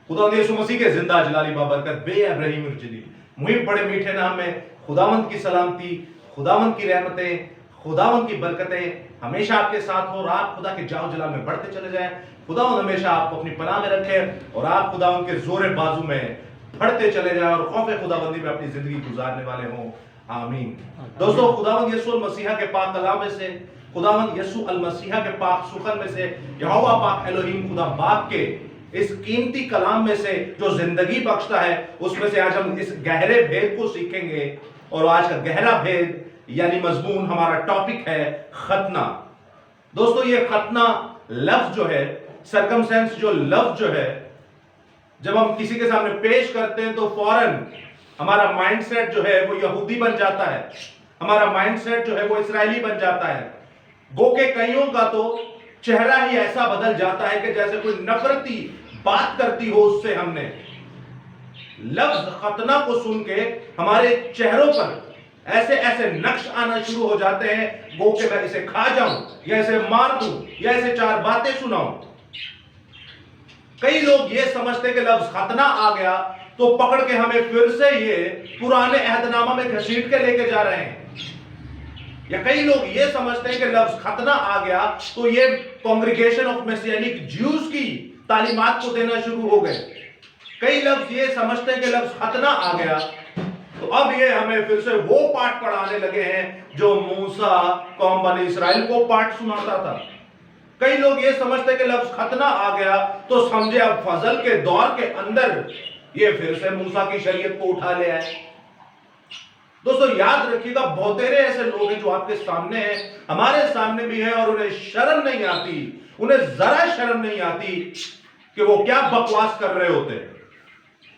खुदा यीशु मसीह के जिंदा जलाली बाबरकत बे इब्राहिम जलील मुहिब बड़े मीठे नाम में खुदावंद की सलामती, खुदावंद की रहमतें, खुदावंद की बरकतें हमेशा आपके साथ हो और आप खुदा के जाओ जलाल में बढ़ते चले जाएं। खुदावंद हमेशा आपको अपनी पनाह में रखे और आप खुदावंद के जोरे बाजू में बढ़ते चले जाएं और खौफ खुदाबंदी में अपनी जिंदगी गुजारने वाले हों। आमीन। दोस्तों, खुदावंद यीशु मसीहा के पाक कलाम में से, खुदावंद यीशु अल मसीहा के पाक सुखन में से, यहोवा पाक एलोहीम खुदा बाप के इस कीमती कलाम में से जो जिंदगी बख्शता है, उसमें से आज हम इस गहरे भेद को सीखेंगे। और आज का गहरा भेद यानी मजमून हमारा टॉपिक है खतना। दोस्तों, ये खतना लफ्ज जो है, सरकमस्टेंस जो लफ्ज जो है, जब हम किसी के सामने पेश करते हैं तो फौरन हमारा माइंडसेट जो है वो यहूदी बन जाता है, हमारा माइंडसेट जो है वो इस्राएली बन जाता है। गो के कईयों का तो चेहरा ही ऐसा बदल जाता है कि जैसे कोई नफरती बात करती हो उससे। हमने लफ्ज खतना को सुन के हमारे चेहरों पर ऐसे ऐसे नक्श आना शुरू हो जाते हैं, गो के मैं इसे खा जाऊं या इसे मार दूं या इसे चार बातें सुनाऊं। कई लोग ये समझते हैं कि लफ्ज खतना आ गया तो पकड़ के हमें फिर से ये पुराने अहदनामा में घसीट के लेके जा रहे हैं, या कई लोग ये समझते हैं कि लफ्ज खतना आ गया तो ये कांग्रीगेशन ऑफ मेसियानिक ज्यूज की तालीमात को देना शुरू हो गए। कई लफ्ज ये समझते हैं कि लफ्ज खतना आ गया तो अब ये हमें फिर से वो पाठ पढ़ाने लगे हैं जो मूसा कौम बनी इस्राएल को पाठ सुनाता था। कई लोग ये समझते हैं कि लफ्ज खतना आ गया तो समझे अब फजल के दौर के अंदर ये फिर से मूसा की शरीयत को उठा ले आए। दोस्तों, याद रखिएगा, बहुतेरे ऐसे लोग हैं जो आपके सामने हैं, हमारे सामने भी हैं, और उन्हें शर्म नहीं आती, उन्हें जरा शर्म नहीं आती कि वो क्या बकवास कर रहे होते हैं।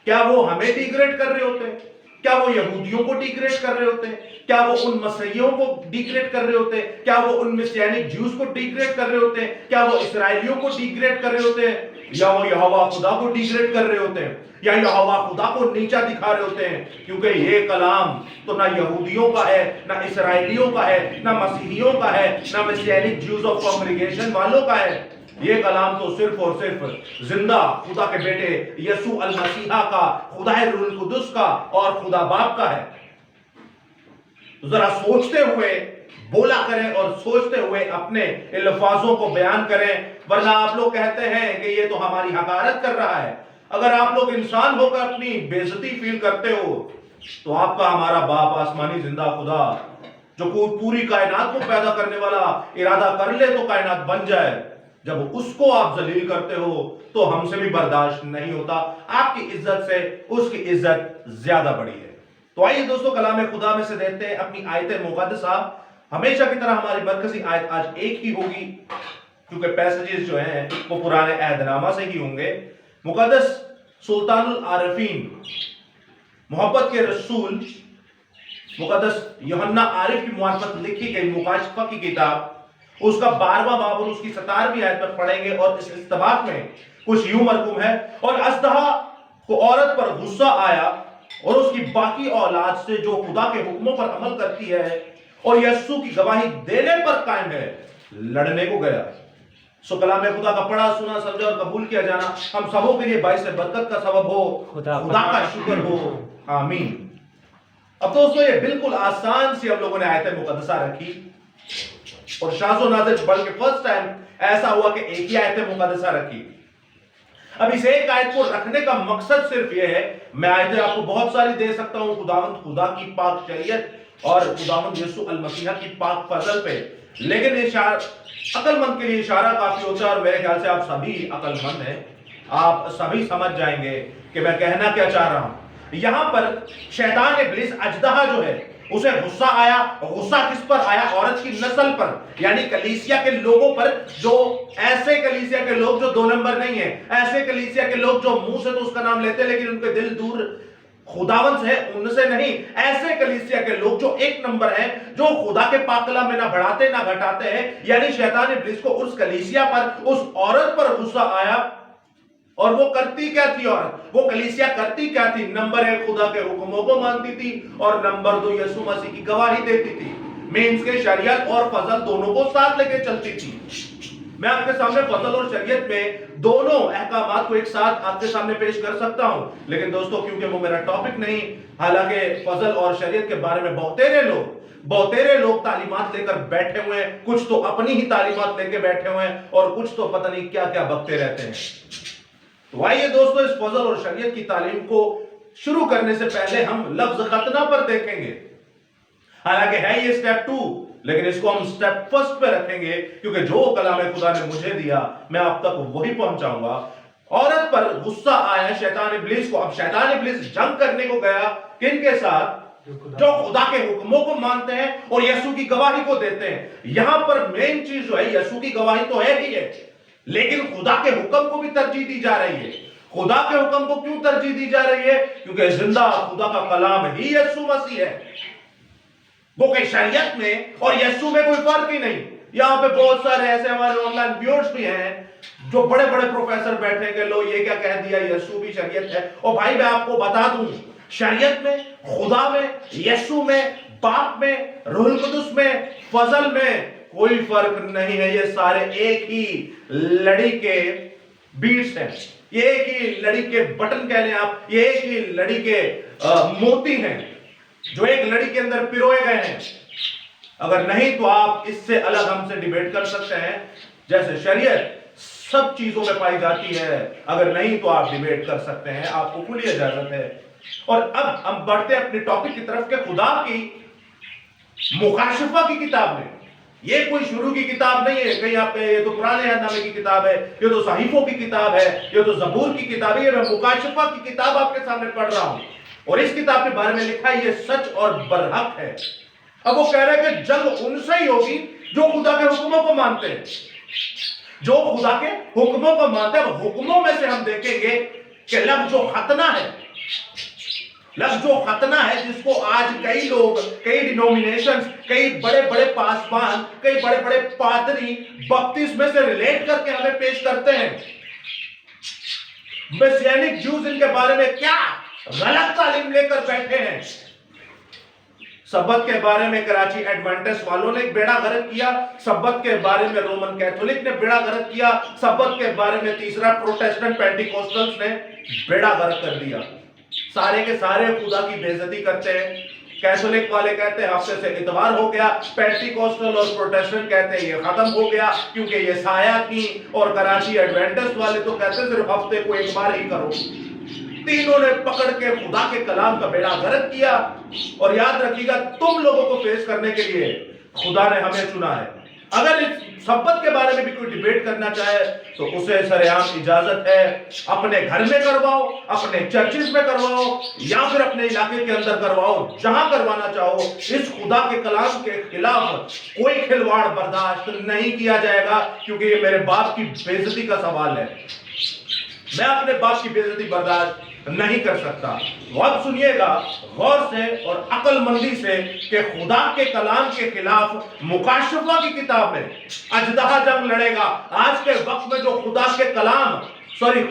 क्या वो हमें डिग्रेड कर रहे होते हैं? क्या वो यहूदियों को डिग्रेड कर रहे होते हैं? क्या वो उन मसीहियों को डिग्रेड कर रहे होते हैं? क्या वो उन मेसियानिक ज्यूज को डिग्रेड कर रहे होते हैं? क्या वो इस्राएलियों को डिग्रेड कर रहे होते हैं? या वो यहोवा खुदा को डिग्रेड कर रहे होते हैं, या यहोवा खुदा को नीचा दिखा रहे होते हैं? क्योंकि ये कलाम तो ना यहूदियों का है, ना इस्राएलियों का है, ना मसीहियों का है, ना मेसियानिक ज्यूज ऑफ कांग्रीगेशन वालों का है। ये कलाम तो सिर्फ और सिर्फ जिंदा खुदा के बेटे यीशु अल मसीहा का, खुदाए रूहुल कुदुस का और खुदा बाप का है। तो जरा सोचते हुए बोला करें और सोचते हुए अपने अल्फाजों को बयान करें, वरना आप लोग कहते हैं कि ये तो हमारी हकारत कर रहा है। अगर आप लोग इंसान होकर अपनी बेइज्जती फील करते हो तो आपका हमारा बाप आसमानी जिंदा खुदा जो पूरी कायनात को पैदा करने वाला इरादा कर ले तो कायनात बन जाए, जब उसको आप जलील करते हो तो हमसे भी बर्दाश्त नहीं होता। आपकी इज्जत से उसकी इज्जत ज्यादा बड़ी है। तो आइए दोस्तों, कलाम खुदा में से देखते हैं अपनी आयत मुक़द्दसा। हमेशा की तरह हमारी मरकजी आयत आज एक ही होगी, क्योंकि पैसेजेस जो हैं वो पुराने अहदनामा से ही होंगे। मुक़द्दस सुल्तानुल आरिफीन, मोहब्बत के रसूल मुक़द्दस यूहन्ना आरिफ की मुआरफत लिखी गई मुकाशफा की किताब, उसका 12वां बाब और उसकी 17वीं आयत पर पढ़ेंगे। और इस इस्तबाक में कुछ यूं मरकूम है, और अजदहा को औरत पर गुस्सा आया और उसकी बाकी औलाद से जो खुदा के हुक्मों पर अमल करती है और यीशु की गवाही देने पर कायम है, लड़ने को गया। सो कलाम खुदा का पढ़ा, सुना, समझा और कबूल किया जाना हम सबों के लिए बाइस बरकत का सबब हो। खुदा का शुक्र हो। आमीन। अब दोस्तों, ये बिल्कुल आसान सी हम लोगों ने आयत मुक़द्दसा रखी, और शाज़ो नाज़िर बल्कि फर्स्ट टाइम ऐसा हुआ कि एक ही आयत मुक़द्दसा रखी। अब इस एक आयत को रखने का मकसद सिर्फ यह है, मैं आयतें आपको बहुत सारी दे सकता हूं खुदावंद खुदा की पाक शरीयत और खुदावंद यीशु अल मसीहा की पाक फजल पे, लेकिन अक्लमंद के लिए इशारा काफी होता है। और मेरे ख्याल से आप सभी अक्लमंद हैं, आप सभी समझ जाएंगे कि मैं कहना क्या चाह रहा हूं। यहां पर शैतान इब्लिस अजदहा जो है उसे गुस्सा आया। गुस्सा किस पर आया? औरत की नस्ल पर, यानी कलीसिया के लोगों पर, जो ऐसे कलीसिया के लोग जो 2 नंबर नहीं है, ऐसे कलीसिया के लोग जो मुंह से तो उसका नाम लेते हैं लेकिन उनके दिल दूर खुदावन से है, उनसे नहीं। ऐसे कलीसिया के लोग जो 1 नंबर हैं, जो खुदा के पाकला में ना बढ़ाते ना घटाते हैं, यानी शैतान इब्लिस को उस कलीसिया पर, उस औरत पर गुस्सा आया। और वो करती क्या थी औरत? वो कलीसिया करती क्या थी? नंबर 1 खुदा के हुक्मों को मानती थी, और नंबर 2 यीशु मसीह की गवाही देती थी। मीन्स के शरीयत और फजल दोनों को साथ लेके चलती थी। मैं आपके सामने फजल और शरीयत में दोनों अहकामात को एक साथ आपके सामने पेश कर सकता हूं, लेकिन दोस्तों क्योंकि वो मेरा टॉपिक नहीं, हालांकि फजल और शरीयत के बारे में बहुतेरे लोग तालीमात लेकर बैठे हुए हैं, कुछ तो अपनी ही तालीमात लेकर बैठे हुए हैं और कुछ तो पता नहीं क्या क्या बकते रहते हैं। तो आइए दोस्तों, इस फजल और शरीयत की तालीम को शुरू करने से पहले हम लफ्ज खतना पर देखेंगे। हालांकि है ये स्टेप 2, लेकिन इसको हम स्टेप फर्स्ट पे रखेंगे, क्योंकि जो कलाम खुदा ने मुझे दिया मैं आप तक वही पहुंचाऊंगा। औरत पर गुस्सा आया शैतान इब्लीस को। अब शैतान इब्लीस जंग करने को गया किनके साथ? जो खुदा के हुक्मों को मानते हैं और यीशु की गवाही को देते हैं। यहां पर मेन चीज जो है, यीशु की गवाही तो है ही है, लेकिन खुदा के हुक्म को भी तरजीह दी जा रही है। खुदा के हुक्म को क्यों तरजीह दी जा रही है? क्योंकि जिंदा खुदा का कलाम ही यीशु मसीह है। वो कहीं शरीयत में और यीशु में कोई फर्क ही नहीं। यहां पे बहुत सारे ऐसे हमारे ऑनलाइन व्यूअर्स भी हैं जो बड़े बड़े प्रोफेसर बैठे के लो ये क्या कह दिया, यीशु भी शरीयत है। और भाई मैं आपको बता दूं, शरीयत में, खुदा में, यीशु में, बाप में, रूहुल कुदुस में, फजल में कोई फर्क नहीं है। ये सारे एक ही लड़ी के बीट्स हैं, ये एक ही लड़ी के बटन कह लें आप, ये एक ही लड़ी के मोती हैं जो एक लड़ी के अंदर पिरोए गए हैं। अगर नहीं तो आप इससे अलग हमसे डिबेट कर सकते हैं, जैसे शरीयत सब चीजों में पाई जाती है। अगर नहीं तो आप डिबेट कर सकते हैं, आपको खुली इजाजत है। और अब हम बढ़ते अपने टॉपिक की तरफ के खुदा की मुकाशफा की किताब में। ये कोई शुरू की किताब नहीं है कहीं आप, ये तो पुराने अहदनामे की किताब है, ये तो सहीफों की किताब है, ये तो जबूर की किताब है। ये मैं मुकाशफा की किताब आपके सामने पढ़ रहा हूं और इस किताब के बारे में लिखा है ये सच और बरहक है। अब वो कह रहे हैं कि जंग उनसे ही होगी जो खुदा के हुक्मों को मानते हैं, जो खुदा के हुक्मों को मानते हैं। हुक्मों में से हम देखेंगे कि लफ्ज जो खतना है, लफ्ज जो खतना है, जिसको आज कई लोग, कई डिनोमिनेशंस, कई बड़े बड़े पासवान, कई बड़े बड़े पादरी बपतिस्मे से रिलेट करके हमें पेश करते हैं। मेसियानिक जूस इनके बारे में क्या गलत तालीम लेकर बैठे हैं। सब्बत के बारे में कराची एडवेंटिस्ट वालों ने बेड़ा गर्क किया, सब्बत के बारे में रोमन कैथोलिक ने बेड़ा गर्क किया, सब्बत के बारे में तीसरा प्रोटेस्टेंट पेंटिकोस्टल्स ने बेड़ा गर्क कर दिया। सारे के सारे खुदा की बेइज्जती करते हैं। कैथोलिक वाले कहते हैं हफ्ते से इतवार हो गया, पेंटिकोस्टल और प्रोटेस्टेंट कहते हैं ये खत्म हो गया क्योंकि ये साया थी, और कराची एडवेंटिस्ट वाले तो कहते हैं सिर्फ हफ्ते को एक बार ही करो। तीनों ने पकड़ के खुदा के कलाम का बेड़ा गर्क किया। और याद रखिएगा, तुम लोगों को फेस करने के लिए खुदा ने हमें चुना है। अगर इस सब्बत के बारे में भी कोई डिबेट करना चाहे तो उसे सरेआम इजाजत है। अपने घर में करवाओ, अपने चर्चिस में करवाओ, या फिर अपने इलाके के अंदर करवाओ, जहां करवाना चाहो। इस खुदा के कलाम के खिलाफ कोई खिलवाड़ बर्दाश्त नहीं किया जाएगा, क्योंकि ये मेरे बाप की बेइज्जती का सवाल है। मैं अपने बाप की बेइज्जती बर्दाश्त नहीं कर सकता। अब सुनिएगा गौर से और अक्लमंदी से कि खुदा के कलाम के खिलाफ मुकाशफा की किताब में अजदहा जंग लड़ेगा। आज के वक्त में जो खुदा के कलाम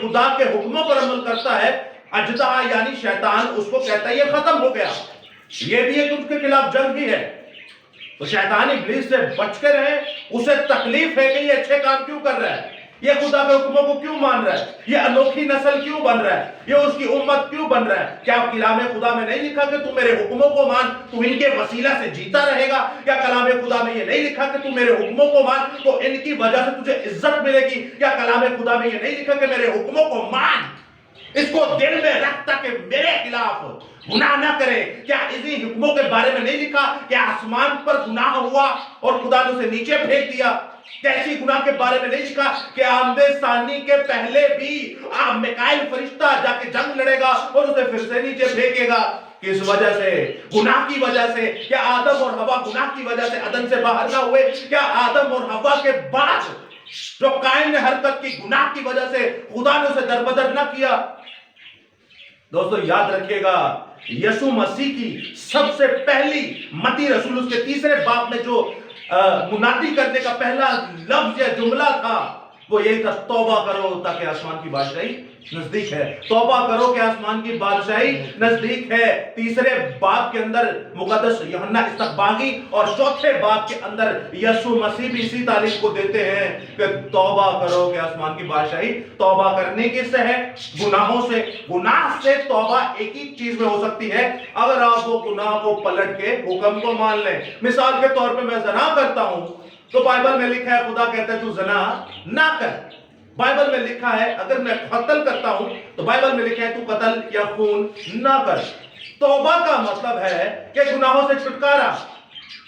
खुदा के हुक्मों पर अमल करता है, अजदहा यानी शैतान, उसको कहता है ये खत्म हो गया। ये भी एक उसके खिलाफ जंग ही है। तो शैतान इब्लीस से बच के रहे। उसे तकलीफ है कि ये अच्छे काम क्यों कर रहा है, ये खुदा के हुक्मों को क्यों मान रहा है, ये अनोखी नस्ल क्यों बन रहा है, ये उसकी उम्मत क्यों बन रहा है। क्या कलाम खुदा में नहीं लिखा कि तू मेरे हुक्मों को मान, तू इनके वसीला से जीता रहेगा? क्या कलाम खुदा में ये नहीं लिखा कि तू मेरे हुक्मों को मान तो इनकी वजह से तुझे इज्जत मिलेगी? क्या कलाम खुदा में ये नहीं लिखा कि मेरे हुक्मों को मान, इसको दिल में रख ताकि मेरे खिलाफ गुनाह ना करे? क्या इसी हुक्मों के बारे में नहीं लिखा कि आसमान पर गुनाह हुआ और खुदा ने उसे नीचे फेंक दिया? कैसी गुनाह के बारे में नहीं लिखा कि आमदे सानी के पहले भी मिकाइल फरिश्ता जाके जंग लड़ेगा और उसे फिर से नीचे फेंकेगा? किस वजह से? गुनाह की वजह से। क्या आदम और हवा गुनाह की वजह से अदन से बाहर ना हुए? क्या आदम और हवा के बाद जो कायन ने हरकत की गुनाह की वजह से खुदा ने उसे दरबदर ना किया? दोस्तों याद रखिएगा, यीशु मसीह की सबसे पहली मती रसूल उसके तीसरे बाब में जो मुनादी करने का पहला लफ्ज या जुमला था वो यही था, तौबा करो ताकि आसमान की बादशाही नजदीक है। तौबा करो कि आसमान की बादशाही नजदीक है। तीसरे बाब के अंदर मुकद्दस यूहन्ना इस्तकबागी और चौथे बाब के अंदर यीशु मसीह भी इसी तालीम को देते हैं कि तौबा करो कि आसमान की बादशाही। तौबा करने किससे है? गुनाहों से। गुनाह से तौबा एक ही चीज में हो सकती है, अगर आप वो गुनाह को पलट के हुक्म को मान लें। मिसाल के तौर पे मैं ज़ना करता हूं तो बाइबल में लिखा है, खुदा कहता है तू ज़ना ना कर। बाइबल में लिखा है अगर मैं कत्ल करता हूं तो बाइबल में लिखा है तू कत्ल या खून ना कर। तौबा का मतलब है कि गुनाहों से छुटकारा।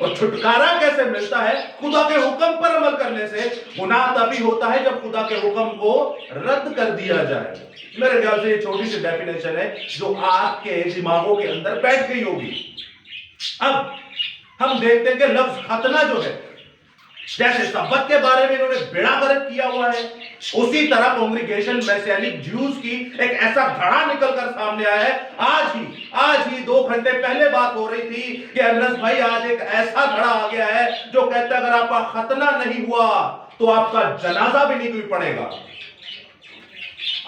और छुटकारा कैसे मिलता है? खुदा के हुक्म पर अमल करने से। गुनाह तभी होता है जब खुदा के हुक्म को रद्द कर दिया जाए। मेरे ख्याल से ये छोटी सी डेफिनेशन है जो आपके दिमागों के अंदर बैठ गई होगी। अब हम देखते हैं कि लफ्ज खतना जो है, जैसे सब्बत के बारे में इन्होंने बेड़ा गर्क किया हुआ है, उसी तरह कांग्रीगेशन मैसियानिक ज्यूज की एक ऐसा धड़ा निकलकर सामने आया है। आज ही 2 घंटे पहले बात हो रही थी कि अनस भाई आज एक ऐसा धड़ा आ गया है जो कहता है अगर आपका खतना नहीं हुआ तो आपका जनाजा भी नहीं कोई पड़ेगा।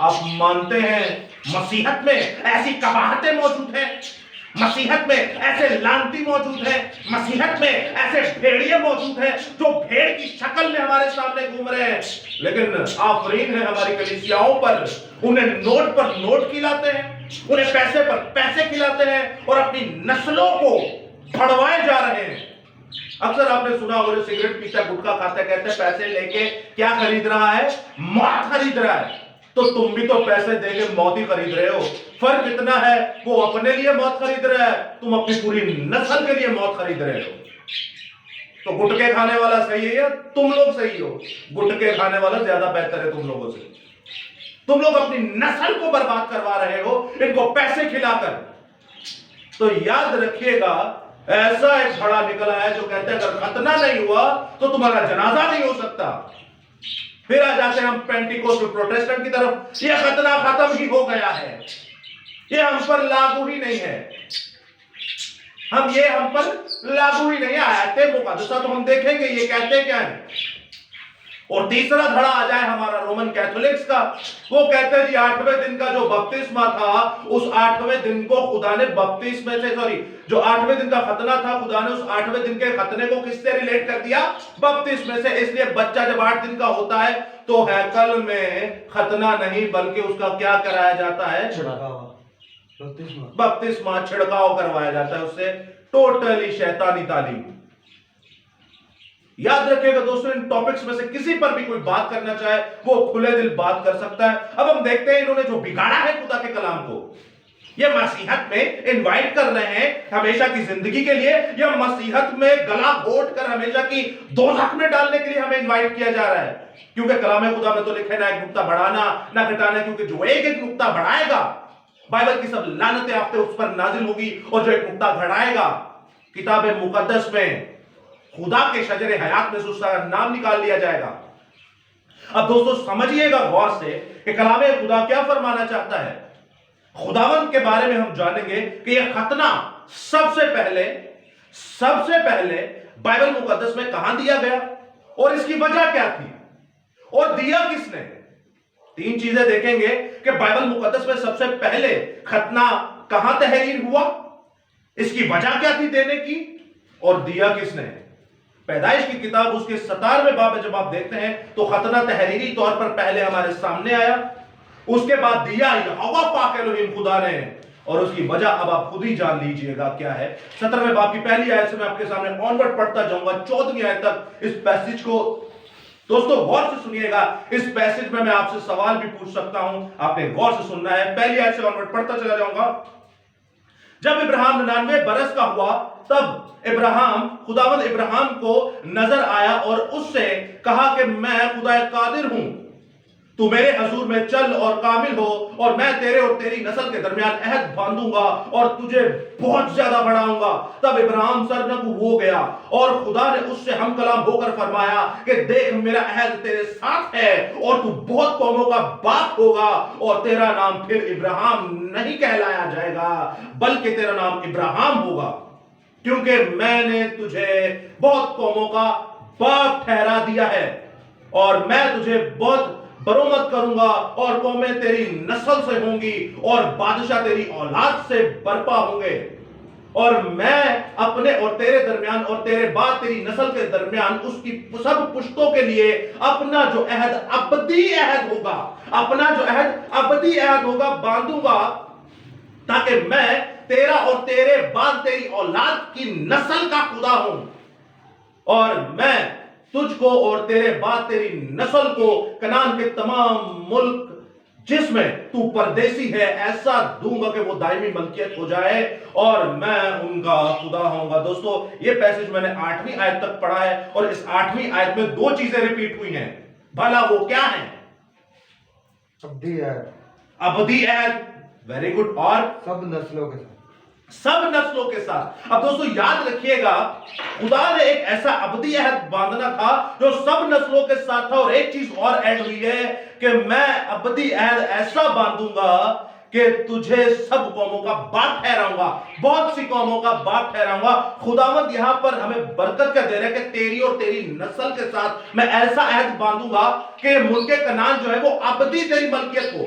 आप मानते हैं मसीहत में ऐसी कबाहतें मौजूद हैं, मसीहत में ऐसे लानती मौजूद हैं, मसीहत में ऐसे भेड़िए मौजूद हैं जो भेड़ की शक्ल में हमारे सामने घूम रहे हैं, लेकिन आफरीन है हमारी कलीसियाओं पर, उन्हें नोट पर नोट खिलाते हैं, उन्हें पैसे पर पैसे खिलाते हैं और अपनी नस्लों को भड़वाए जा रहे हैं। अक्सर आपने सुना होगा, सिगरेट पीता गुटखा खाता कहते हैं पैसे लेके क्या खरीद रहा है? मौत खरीद रहा है। तो तुम भी तो पैसे देके मौत ही खरीद रहे हो। फर्क इतना है, वो अपने लिए मौत खरीद रहा है, तुम अपनी पूरी नस्ल के लिए मौत खरीद रहे हो। तो गुटखे खाने वाला सही है या तुम लोग सही हो? गुटखे खाने वाला ज्यादा बेहतर है तुम लोगों से। तुम लोग अपनी नस्ल को बर्बाद करवा रहे हो इनको पैसे खिलाकर। तो याद रखिएगा, ऐसा एक धड़ा निकला है जो कहते हैं अगर खतना नहीं हुआ तो तुम्हारा जनाजा नहीं हो सकता। फिर आ जाते हैं हम पेंटिकोस्ट प्रोटेस्टेंट की तरफ, ये खतना खत्म ही हो गया है, ये हम पर लागू ही नहीं है, हम पर लागू ही नहीं है। आयते मुकद्दसा तो हम देखेंगे ये कहते क्या है। और तीसरा धड़ा आ जाए हमारा रोमन कैथोलिक्स का, वो कहते हैं जी 8वें दिन का जो बपतिस्मा था, उस 8वें दिन को खुदा ने जो 8वें दिन का खतना था, खुदा ने उस 8वें दिन के खतने को किससे रिलेट कर दिया? बपतिस्मे से। इसलिए बच्चा जब 8 दिन का होता है तो हैकल में खतना नहीं बल्कि उसका क्या कराया जाता है? बपतिस्मा, छिड़काव करवाया जाता है उससे। टोटली शैतानी तालीम। याद रखिएगा दोस्तों, इन टॉपिक्स में से किसी पर भी कोई बात करना चाहे वो खुले दिल बात कर सकता है। अब हम देखते हैं इन्होंने जो बिगाड़ा है खुदा के कलाम को, ये मसीहत में इनवाइट कर रहे हैं हमेशा की जिंदगी के लिए, या मसीहत में गला घोट कर हमेशा की दोज़ख में डालने के लिए हमें इनवाइट किया जा रहा है। क्योंकि कलाम खुदा में तो लिखा है ना एक नुक्ता बढ़ाना ना घटाना, क्योंकि जो एक नुक्ता बढ़ाएगा बाइबल की सब लानतें आफ्ते उस पर नाजिल होगी, और जो एक नुक्ता घटाएगा किताब मुकद्दस में खुदा के शजरे हयात में से उसका नाम निकाल लिया जाएगा। अब दोस्तों समझिएगा गौर से कि कलाम खुदा क्या फरमाना चाहता है। खुदावंद के बारे में हम जानेंगे कि यह खतना सबसे पहले बाइबल मुकद्दस में कहां दिया गया और इसकी वजह क्या थी और दिया किसने। 3 चीजें देखेंगे कि बाइबल मुकद्दस में सबसे पहले खतना कहां तहरीर हुआ, इसकी वजह क्या थी देने की, और दिया किसने। पैदाइश की किताब उसके 17वें बाब में जब आप देखते हैं तो खतना तहरीरी तौर पर पहले हमारे सामने आया, उसके बाद दिया यहोवा पाक एलोहीम खुदा ने, और उसकी वजह अब आप खुद ही जान लीजिएगा क्या है। 17वें बाब की पहली आयत से मैं आपके सामने ऑनवर्ड पढ़ता जाऊंगा 14वीं आयत तक। इस पैसेज को दोस्तों गौर से सुनिएगा। इस पैसेज में मैं आपसे सवाल भी पूछ सकता हूं, आपने गौर से सुनना है। पहली आयत से ऑनवर्ड पढ़ता चला जाऊंगा। जब इब्राहिम 99 बरस का हुआ तब खुदावंद इब्राहिम को नजर आया और उससे कहा कि मैं खुदा कादिर हूं, तू मेरे हजूर में चल और कामिल हो, और मैं तेरे और तेरी नस्ल के दरमियान अहद बांधूंगा और तुझे बहुत ज्यादा बढ़ाऊंगा। तब इब्राहिम सरनगू हो गया और खुदा ने उससे हम कलाम होकर फरमाया कि देख मेरा अहद तेरे साथ है और तू बहुत कौमों का बाप होगा, और तेरा नाम फिर इब्राहिम नहीं कहलाया जाएगा बल्कि तेरा नाम इब्राहिम होगा, क्योंकि मैंने तुझे बहुत कौमों का बाप ठहरा दिया है। اور میں تجھے بہت برمت کروں گا اور قومیں تیری نسل سے ہوں گی اور بادشاہ تیری اولاد سے برپا ہوں گے، اور میں اپنے اور تیرے درمیان اور تیرے بعد تیری نسل کے درمیان اس کی سب پشتوں کے لیے اپنا جو عہد ابدی عہد ہوگا، اپنا جو عہد ابدی عہد ہوگا باندھوں گا، تاکہ میں تیرا اور تیرے بعد تیری اولاد کی نسل کا خدا ہوں، اور میں تجھ کو اور تیرے بعد تیری نسل کو کنعان کے تمام ملک جس میں تو پردیسی ہے ایسا دوں گا کہ وہ دائمی ملکیت ہو جائے، اور میں ان کا خدا ہوں گا۔ دوستو یہ پیسج میں نے 8ویں آیت تک پڑھا ہے، اور اس 8ویں آیت میں 2 چیزیں ریپیٹ ہوئی ہیں، بھلا وہ کیا ہیں؟ ابدی عہد، ابدی عہد، ویری گڈ، اور سب نسلوں کے ساتھ، سب نسلوں کے ساتھ۔ اب دوستو یاد رکھیے گا، خدا نے ایک ایسا ابدی عہد باندھنا تھا جو سب نسلوں کے ساتھ تھا، اور ایک چیز اور ایڈ ہوئی ہے کہ میں ابدی عہد ایسا باندھوں گا کہ تجھے سب قوموں کا باپ ٹھہراؤں گا، بہت سی قوموں کا باپ ٹھہراؤں گا۔ خداوند یہاں پر ہمیں برکت کا دے رہا ہے کہ تیری اور تیری نسل کے ساتھ میں ایسا عہد باندھوں گا کہ ملک کنعان جو ہے وہ ابدی تیری ملکیت ہو۔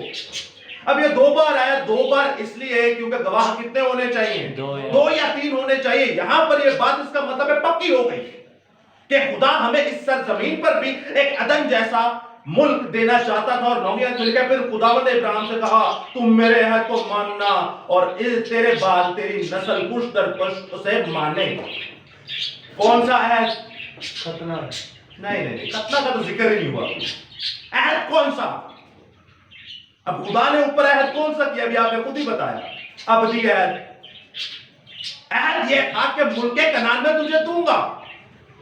اب یہ 2 بار آیا، 2 بار اس لیے کیونکہ گواہ کتنے ہونے چاہیے؟ 2 یا 3 ہونے چاہیے۔ یہاں پر یہ بات اس کا مطلب ہے پکی ہو گئی کہ خدا ہمیں اس سرزمین پر بھی ایک عدن جیسا ملک دینا چاہتا تھا، اور 9ویں آیت میں لکھا ہے پھر خداوند نے ابراہیم سے کہا تم میرے عہد کو ماننا اور تیرے بعد تیری نسل پشت در پشت اسے مانے۔ کون سا عہد؟ ختنہ، نہیں، ختنہ کا تو ذکر ہی نہیں ہوا۔ عہد کون سا؟ اب خدا نے اوپر عہد کون سا کیا؟ ابھی آپ نے خود ہی بتایا، ابدی عہد۔ عہد یہ تھا کہ ملک کنعان میں تجھے دوں گا۔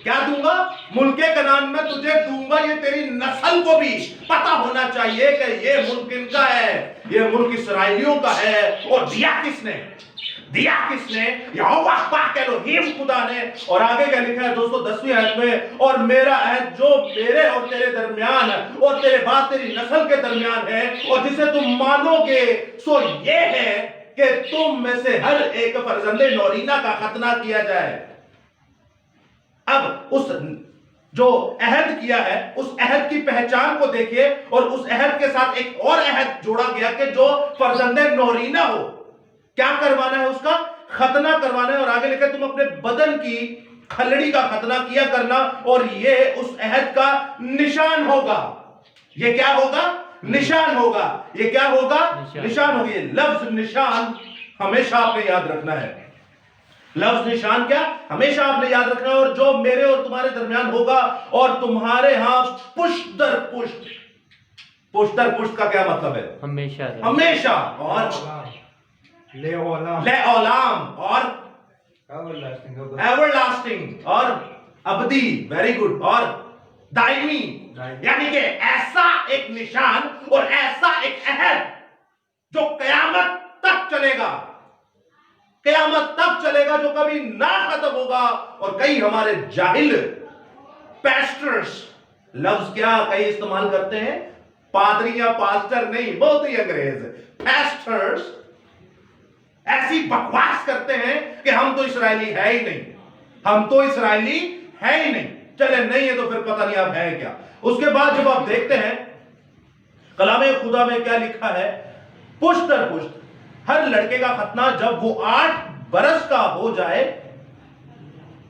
کیا دوں گا؟ ملک کنعان میں تجھے دوں گا۔ یہ تیری نسل کو بھی پتا ہونا چاہیے کہ یہ ملک ان کا ہے، یہ ملک اسرائیلیوں کا ہے۔ اور دیا کس نے؟ دیا کس نے؟ یہوہ پاک الوہیم خدا نے۔ اور آگے کیا لکھا ہے دوستو 10ویں آیت میں، اور میرا عہد جو میرے اور تیرے درمیان اور تیرے بعد تیری نسل کے درمیان ہے اور جسے تم مانو گے، سو یہ ہے کہ تم میں سے ہر ایک فرزند نورینہ کا ختنہ کیا جائے۔ اب اس جو عہد کیا ہے اس عہد کی پہچان کو دیکھیے، اور اس عہد کے ساتھ ایک اور عہد جوڑا گیا کہ جو فرزند نورینہ ہو، کیا کروانا ہے؟ اس کا ختنہ کروانا ہے۔ اور آگے لکھا ہے تم اپنے بدن کی کھلڑی کا ختنہ کیا کرنا، اور یہ اس عہد کا نشان ہوگا۔ یہ کیا ہوگا؟ نشان ہوگا۔ یہ کیا ہوگا؟ نشان ہوگا۔ یہ لفظ نشان ہمیشہ آپ نے یاد رکھنا ہے۔ لفظ نشان کیا؟ ہمیشہ آپ نے یاد رکھنا ہے۔ اور جو میرے اور تمہارے درمیان ہوگا اور تمہارے ہاں پشت در پشت۔ پشت در پشت کا کیا مطلب ہے؟ ہمیشہ، ہمیشہ، اور لے اولام، لے اولام، اور ایور لاسٹنگ، اور ابدی، ویری گڈ، اور دائمی۔ یعنی کہ ایسا ایک نشان اور ایسا ایک عہد جو قیامت تک چلے گا، قیامت تک چلے گا، جو کبھی نہ ختم ہوگا۔ اور کئی ہمارے جاہل پیسٹرز، لفظ کیا کئی استعمال کرتے ہیں؟ پادری یا پاسٹر نہیں، بہت ہی انگریز، پیسٹرز ایسی بکواس کرتے ہیں کہ ہم تو اسرائیلی ہے ہی نہیں، ہم تو اسرائیلی ہے ہی نہیں۔ چلے نہیں ہے تو پھر پتہ نہیں آپ ہے کیا۔ اس کے بعد جب آپ دیکھتے ہیں کلام خدا میں کیا لکھا ہے، پشت در پشت ہر لڑکے کا ختنہ جب وہ 8 برس کا ہو جائے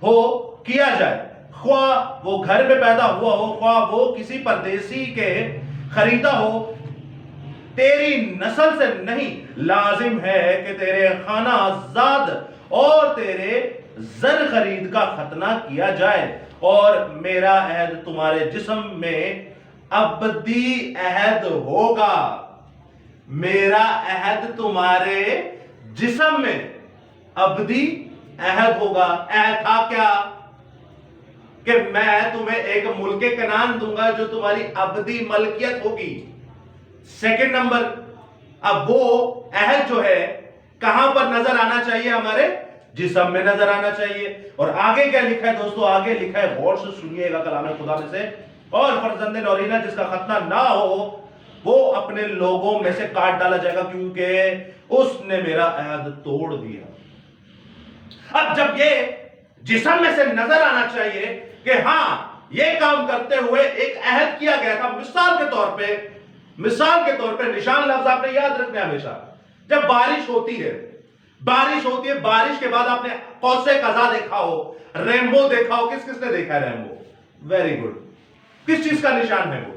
ہو کیا جائے، خواہ وہ گھر میں پیدا ہوا ہو، خواہ وہ کسی پردیسی کے خریدا ہو، تیری نسل سے نہیں، لازم ہے کہ تیرے خانہ زاد اور تیرے زر خرید کا ختنہ کیا جائے، اور میرا عہد تمہارے جسم میں ابدی عہد ہوگا۔ میرا عہد تمہارے جسم میں ابدی عہد ہوگا۔ عہد تھا کیا؟ کہ میں تمہیں ایک ملک کنعان دوں گا جو تمہاری ابدی ملکیت ہوگی۔ سیکنڈ نمبر، اب وہ عہد جو ہے کہاں پر نظر آنا چاہیے؟ ہمارے جسم میں نظر آنا چاہیے۔ اور آگے کیا لکھا ہے دوستو؟ آگے لکھا ہے، غور سے سنیے گا کلام خدا میں سے، اور فرزند نورینہ جس کا ختنہ نہ ہو وہ اپنے لوگوں میں سے کاٹ ڈالا جائے گا، کیونکہ اس نے میرا عہد توڑ دیا۔ اب جب یہ جسم میں سے نظر آنا چاہیے کہ ہاں یہ کام کرتے ہوئے ایک عہد کیا گیا تھا. مثال کے طور پہ نشان لفظ آپ نے یاد رکھنا ہے ہمیشہ. جب بارش ہوتی ہے بارش کے بعد آپ نے قوس قزح دیکھا ہو, ریمبو دیکھا ہو. کس نے دیکھا ہے ریمبو؟ Very good. کس چیز کا نشان ہے وہ؟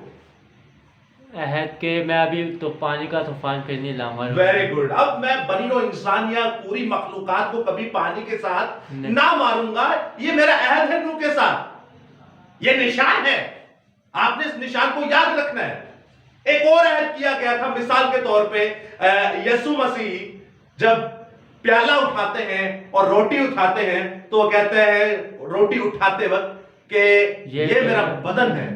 عہد کے میں ابھی تو پانی کا طوفان پھر نہیں لاؤں گا. Very good. اب میں بنی نوع انسان یا پوری مخلوقات کو کبھی پانی کے ساتھ نہ ماروں گا. یہ میرا عہد ہے نوح کے ساتھ, یہ نشان ہے. آپ نے اس نشان کو یاد رکھنا ہے. ایک اور عہد کیا گیا تھا مثال کے طور پہ یسوع مسیح جب پیالہ اٹھاتے ہیں اور روٹی اٹھاتے ہیں تو وہ کہتے ہیں روٹی اٹھاتے وقت کہ یہ میرا بدن ہے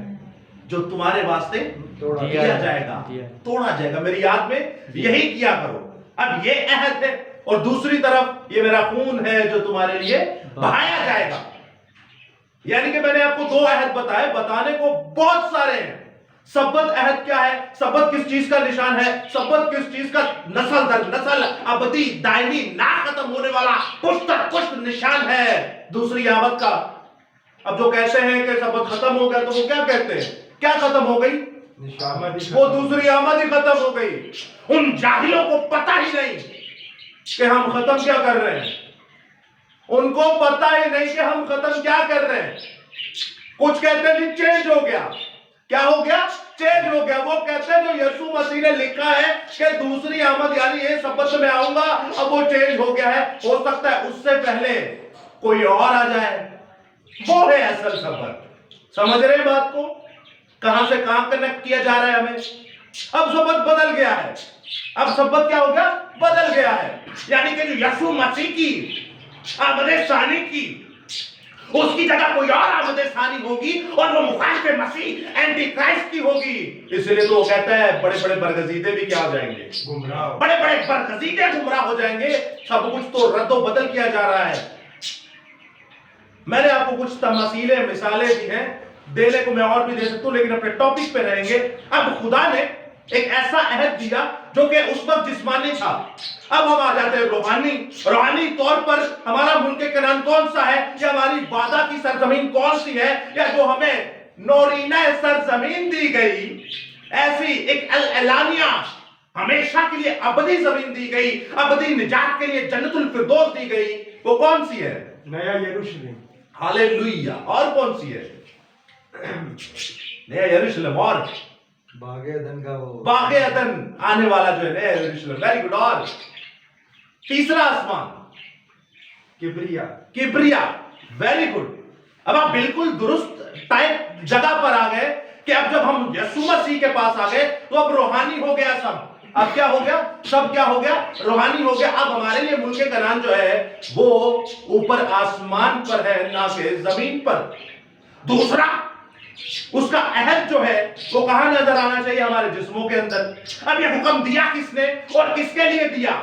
جو تمہارے واسطے دیا جائے گا, توڑا جائے گا. میری یاد میں یہی کیا کرو. اب یہ عہد ہے, اور دوسری طرف یہ میرا خون ہے جو تمہارے لیے بہایا جائے گا. یعنی کہ میں نے آپ کو 2 عہد بتائے, بتانے کو بہت سارے ہیں. سبت عہد کیا ہے؟ سبت کس چیز کا نشان ہے؟ سبت کس چیز کا نسل در نسل ابدی دائمی نہ ختم ہونے والا پشت در پشت نشان ہے دوسری آمد کا. اب جو کہتے ہیں کہ سبت ختم ہو گیا تو وہ کیا کہتے ہیں؟ کیا ختم ہو گئی؟ وہ دوسری آمد ہی ختم ہو گئی. ان جاہلوں کو پتہ ہی نہیں کہ ہم ختم کیا کر رہے ہیں. ان کو پتہ ہی نہیں کہ ہم ختم کیا کر رہے ہیں. کچھ کہتے ہیں جی چینج ہو گیا. کیا ہو گیا؟ چینج ہو گیا. وہ کہتے ہیں جو یسوع مسیح نے لکھا ہے کہ دوسری آمد یعنی یہ سبت میں آؤں گا, اب وہ چینج ہو گیا ہے. ہو سکتا ہے اس سے پہلے کوئی اور آ جائے. وہ ہے اصل سبت. سمجھ رہے بات کو؟ کہاں سے کہاں کنیکٹ کیا جا رہا ہے ہمیں. اب سبت بدل گیا ہے. اب سبت کیا ہو گیا؟ بدل گیا ہے. یعنی کہ جو یسوع مسیح کی آمد ثانی کی, اس کی جگہ کوئی اور آمد ثانی ہوگی اور وہ مخالف مسیح اینٹی کرائسٹ کی ہوگی. اس لیے تو وہ کہتا ہے بڑے بڑے برگزیدے بھی کیا ہو جائیں گے؟ گمراہ. بڑے بڑے برگزیدے گمراہ ہو جائیں گے. سب کچھ تو رد و بدل کیا جا رہا ہے. میں نے آپ کو کچھ تمثیلیں مثالیں دی ہیں, دینے کو میں اور بھی دے سکتا ہوں لیکن اپنے ٹاپک پہ رہیں گے. اب خدا نے ایک ایسا عہد دیا جو کہ اس وقت جسمانی تھا. اب ہم آ جاتے ہیں روحانی طور پر. ہمارا ملک کنعان کون سا ہے, یا ہماری وعدہ کی سرزمین کون سی ہے, یا جو ہمیں نورینہ سرزمین دی گئی, ایسی ایک اعلانیہ ہمیشہ کے لیے ابدی زمین دی گئی, ابدی نجات کے لیے جنت الفردوس دی گئی, وہ کون سی ہے؟ نیا یروشلم. ہاللیلویہ. اور کون سی ہے؟ نیا یروشلم. اور باغ عدن کا وہ باغ عدن آنے والا جو ہے نیا یروشلم. Very good. اور تیسرا آسمان کبریا. Very good. اب آپ بالکل درست ٹائپ جگہ پر آ گئے کہ اب جب ہم یسوع مسیح کے پاس آ گئے تو اب روحانی ہو گیا سب. اب کیا ہو گیا؟ سب کیا ہو گیا؟ روحانی ہو گیا. اب ہمارے لیے ملک کنعان جو ہے وہ اوپر آسمان پر ہے, نہ کہ زمین پر. دوسرا, اس کا عہد جو ہے وہ کہاں نظر آنا چاہیے؟ ہمارے جسموں کے اندر. اب یہ حکم دیا کس نے اور کس کے لیے دیا؟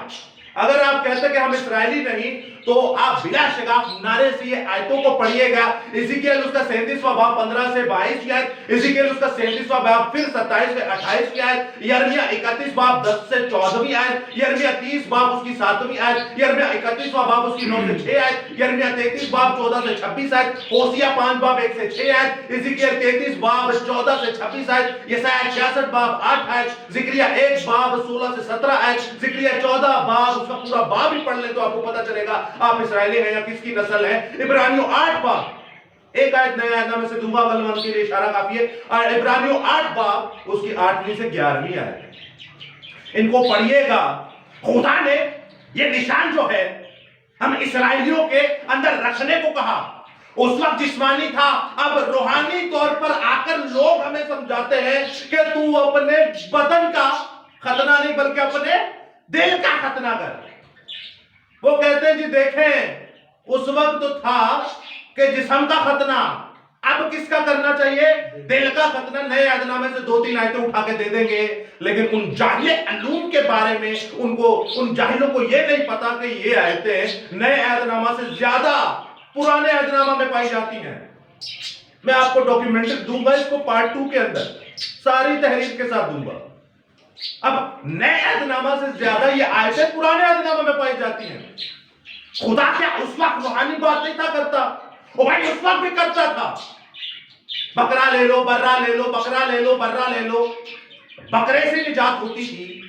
اگر آپ کہتے کہ ہم اسرائیلی نہیں تو آپ بلا شگاف نعرے سے یہ آیتوں کو پڑھیے گا. حزقیل اس کا 37واں باب 15 سے 22 کی آیت, حزقیل اس کا 37واں باب پھر 27 سے 28 کی آیت, یرمیہ 31 باب 10 سے 14ویں آیت, یرمیہ 30 باب اس کی 7ویں آیت, یرمیہ 31واں باب اس کی 9 سے 6 آیت, یرمیہ 33 باب 14 سے 26 آیت, ہوسیہ 5 باب 1 سے 6 آیت, حزقیل 33 باب 14 سے 26 آیت, یسعیاہ 66 باب 8 آیت, ذکریہ 1 باب 16 سے 17 آیت, ذکریہ 14 باب اس کا پورا باب ہی پڑھ لیں تو آپ کو پتہ چلے گا آپ اسرائیلی ہیں یا کس کی نسل ہے. عبرانیوں 8 باب, ایک آیت نیا آیت میں سے دوں گا بلوان کے لیے اشارہ کافی ہے. اور عبرانیوں 8 باب اس کی 8ویں سے 11ویں آیت, ان کو پڑھیے گا. خدا نے یہ نشان جو ہے ہم اسرائیلیوں کے اندر رکھنے کو کہا. اس وقت جسمانی تھا, اب روحانی طور پر آ کر لوگ ہمیں سمجھاتے ہیں کہ تو اپنے بدن کا ختنہ نہیں بلکہ اپنے دل کا ختنہ کر. وہ کہتے ہیں جی دیکھیں اس وقت تو تھا کہ جسم کا ختنہ, اب کس کا کرنا چاہیے؟ دل کا ختنہ. نئے عہد نامے سے 2-3 آیتیں اٹھا کے دے دیں گے, لیکن ان جاہل علوم کے بارے میں ان جاہلوں کو یہ نہیں پتا کہ یہ آیتیں نئے عہد نامہ سے زیادہ پرانے عہد نامہ میں پائی جاتی ہیں. میں آپ کو ڈاکیومنٹری دوں گا اس کو پارٹ 2 کے اندر ساری تحریر کے ساتھ دوں گا. اب نئے عہد نامہ سے زیادہ یہ آیتیں پرانے عہد نامہ میں پائی جاتی ہیں. خدا کیا اس وقت روحانی بات نہیں تھا کرتا؟ وہ بھائی اس وقت بھی کرتا تھا. बकरा ले लो, बर्रा ले लो, बकरा ले लो, बर्रा ले लो। बकरे से निजात होती थी,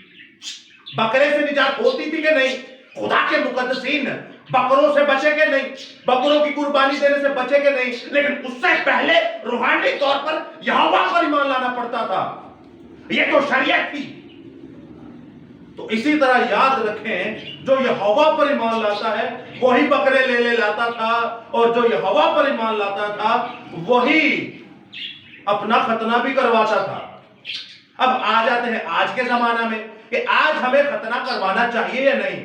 बकरे से निजात होती थी कि नहीं? खुदा के मुकद्दसीन बकरों से बचे के नहीं, बकरों की कुर्बानी देने से बचे के नहीं, लेकिन उससे पहले रूहानी तौर पर यहोवा पर ईमान लाना पड़ता था। ये तो शरीयत थी। तो इसी तरह याद रखें, जो यहोवा पर ईमान लाता है वही बकरे ले लाता था, और जो यहोवा पर ईमान लाता था वही अपना खतना भी करवाता था। अब आ जाते हैं आज के जमाना में कि आज हमें खतना करवाना चाहिए या नहीं।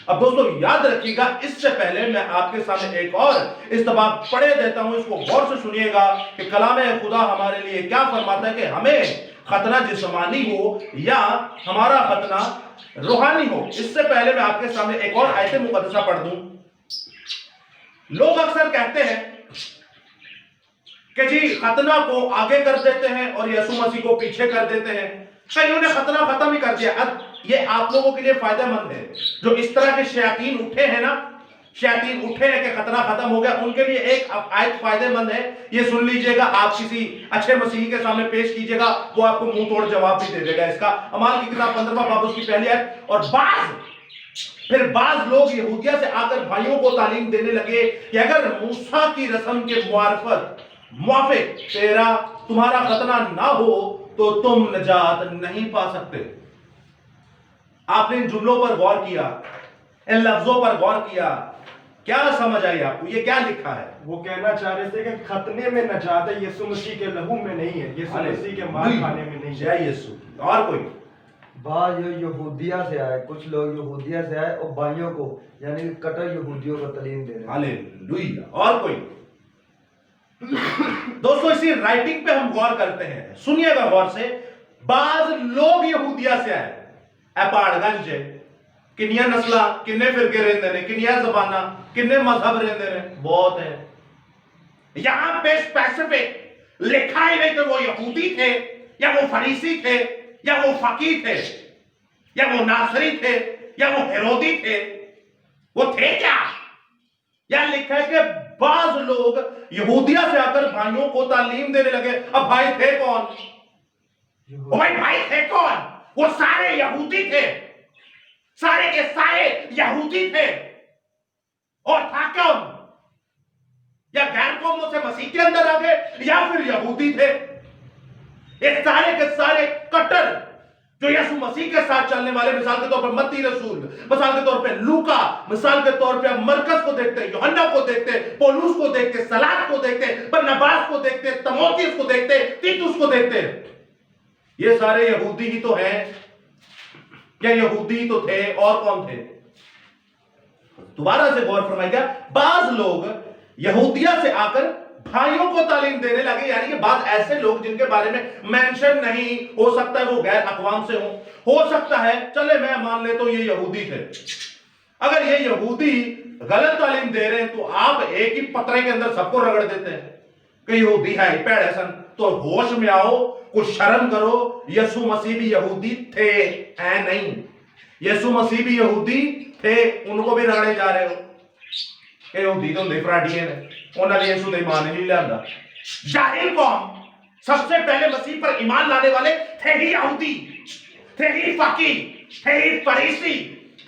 अब दोस्तों याद रखिएगा, इससे पहले मैं आपके सामने एक और इस्तबाब पढ़े देता हूं, इसको गौर से सुनिएगा कि कलाम खुदा हमारे लिए क्या फरमाता है कि हमें खतना जिस्मानी हो या हमारा खतना रूहानी हो। इससे पहले मैं आपके सामने एक और आयत मुकद्दसा पढ़ दूं। लोग अक्सर कहते हैं कि जी खतना को आगे कर देते हैं और यीशु मसीह को पीछे कर देते हैं, कईयों ने खतना खत्म ही कर दिया। अब ये आप लोगों के लिए फायदेमंद है, जो इस तरह के शयातीन उठे हैं ना, शयातीन उठे हैं कि खतना खत्म हो गया, उनके लिए एक आयत फायदेमंद है। ये सुन लीजिएगा, आप किसी अच्छे मसीही के सामने पेश कीजिएगा, वो आपको मुंह तोड़ जवाब भी दे देगा इसका। अमाल की किताब 15वां बाब उसकी पहली आयत। और बाज लोग यहूदिया से आकर भाइयों को तालीम देने लगे कि अगर मूसा की रस्म के मुआफिक तुम्हारा खतना ना हो तो तुम निजात नहीं पा सकते। आपने इन जुमलों पर गौर किया, इन लफ्जों पर गौर किया, क्या समझ आई आपको? ये क्या लिखा है? वो कहना चाह रहे थे कि खतने में नजात है, यीशु मसीह के लहू में नहीं है, यीशु मसीह के मार खाने में नहीं है। जय यीशु। और कोई? बाज यहूदिया से आए, कुछ लोग यहूदिया से आए और भाइयों को यानी कट्टर यहूदियों को तालीम दे रहे हैं। हालेलुया। और कोई? दोस्तों इसी राइटिंग पे हम गौर करते हैं, सुनिएगा गौर से। बाज लोग यहूदिया से आए, एपाड़गंज किन्निया नस्ला, किन्ने फिरके रहते ने, किन्निया जबाना, किन्ने मजहब रहते ने, बहुत है। यहां पे स्पेसिफिक लिखा ही नहीं कि वो यहूदी थे या वो फरीसी थे या वो फकीह थे या वो नासरी थे या वो हेरोदी थे। वो थे क्या? या लिखा है कि बाज लोग यहूदिया से आकर भाइयों को तालीम देने लगे। अब भाई थे कौन? भाई थे कौन? वो सारे यहूदी थे, सारे के सारे यहूदी थे। और था कौन? या गैर कौमों से मसीह के अंदर आ गए या फिर यहूदी थे। ये सारे के सारे कट्टर जो यीशु मसीह के साथ चलने वाले, मिसाल के तौर पर मत्ती रसूल, मिसाल के तौर पे लूका, मिसाल के तौर पे मरकस को देखते, यूहन्ना को देखते, पौलुस को देखते, सलात को देखते, बरनबास को देखते, तीमुथियुस को देखते, तीतुस को देखते। ये सारे यहूदी ही तो हैं। क्या यहूदी तो थे? और कौन थे? दोबारा से गौर फरमाइएगा, बाज लोग यहूदिया से आकर भाइयों को तालीम देने लगे, यानी कि बाद ऐसे लोग जिनके बारे में मेंशन नहीं, हो सकता है वो गैर अक़वाम से हो सकता है, चले मैं मान ले तो ये यहूदी थे। अगर ये यहूदी गलत तालीम दे रहे हैं तो आप एक ही पत्रे के अंदर सबको रगड़ देते हैं कि यहूदी है पैड़ सन। तो होश में आओ, कुछ शर्म करो। यीशु मसीह भी यहूदी थे, है नहीं? यीशु मसीह भी यहूदी थे, उनको भी रगड़े जा रहे हो कि यहूदी तो होंदे फराडिये ने, उन्होंने यीशु दे ईमान नहीं लियांदा। जाहिल कौम, सबसे पहले मसीह पर ईमान लाने वाले थे ही यहूदी, थे ही फकीह, थे ही फरीसी,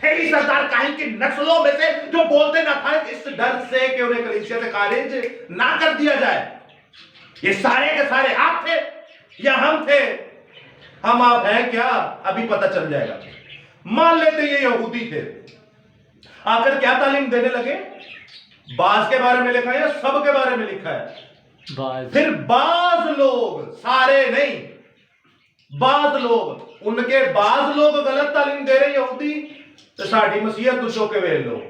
थे ही सरदार काहिन की नस्लों में से जो बोलते ना था इस डर से कि उन्हें कलीसिया से खारिज ना कर दिया जाए। ये सारे के सारे आप थे या हम थे? हम आप हैं क्या? अभी पता चल जाएगा। मान लेते ये यहूदी थे, आकर क्या तालीम देने लगे? बाज के बारे में लिखा है या सब के बारे में लिखा है? फिर बाज लोग, सारे नहीं, बाज लोग, उनके बाज लोग गलत तालीम दे रहे यहूदी तो साड़ी मसीहत दुशो के वे लो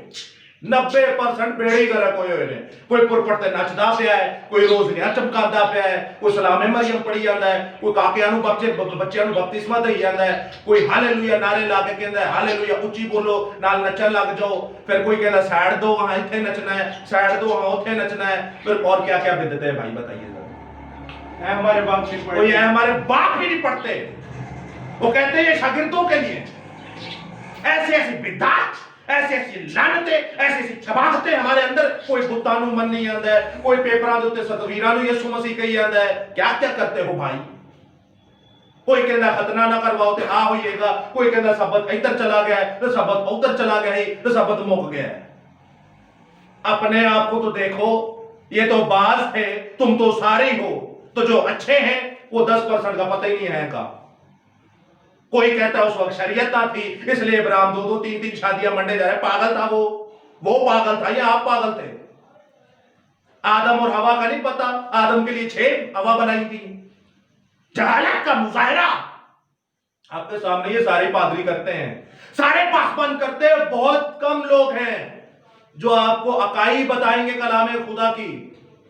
90% बेड़ी गरक होए हुए ने। कोई पुरपट ते नचदा पिया है, कोई रोज़नियां चमकांदा पिया है, कोई सलामे मरियम पढ़ी जांदा है, कोई काकियां नु बच्चियां नु बपतिस्मा दई जांदा है, कोई हालेलुया नारे ला के कहंदा है हालेलुया उच्ची बोलो नाल नचन लग जाओ। फिर कोई कहंदा साइड दो वहां इथे नचना है, साइड दो वहां उथे नचना है। फिर और क्या क्या बिदअत है भाई बताइए जरा। हमारे बाप नहीं पढ़ते, कोई हमारे बाप ही नहीं पढ़ते। वो कहते हैं ये शागिर्दों के लिए। ऐसी ऐसी बिदअत, ایسی ایسی لعنتیں ایسی ایسی چباہٹیں ہمارے اندر. کوئی بتانو من نہیں آندا ہے, کوئی پیپراں دے اوتے تصویراں یسوع مسیح کہی آندا ہے. کیا کیا کرتے ہو بھائی؟ کوئی کہنا ختنہ نہ کرواؤ تے آ ہوئیے گا, کوئی کہنا سبت ادھر چلا گیا ہے تو سبت ادھر چلا گیا ہے تو سبت مک گیا ہے. اپنے آپ کو تو دیکھو, یہ تو بعض تھے, تم تو سارے ہی ہو. تو جو اچھے ہیں وہ 10% کا پتہ ہی نہیں ہے کا. کوئی کہتا ہے اس وقت شریعت نہ تھی اس لیے ابراہیم 2 2 3 3 شادیاں منڈے جا رہے. پاگل تھا وہ پاگل تھا یا آپ پاگل تھے؟ آدم اور ہوا کا نہیں پتا, آدم کے لیے 6 ہوا بنائی تھی. جہالت کا مظاہرہ آپ کے سامنے یہ سارے پادری کرتے ہیں, سارے پاسبند کرتے ہیں. بہت کم لوگ ہیں جو آپ کو عقائد بتائیں گے کلام خدا کی.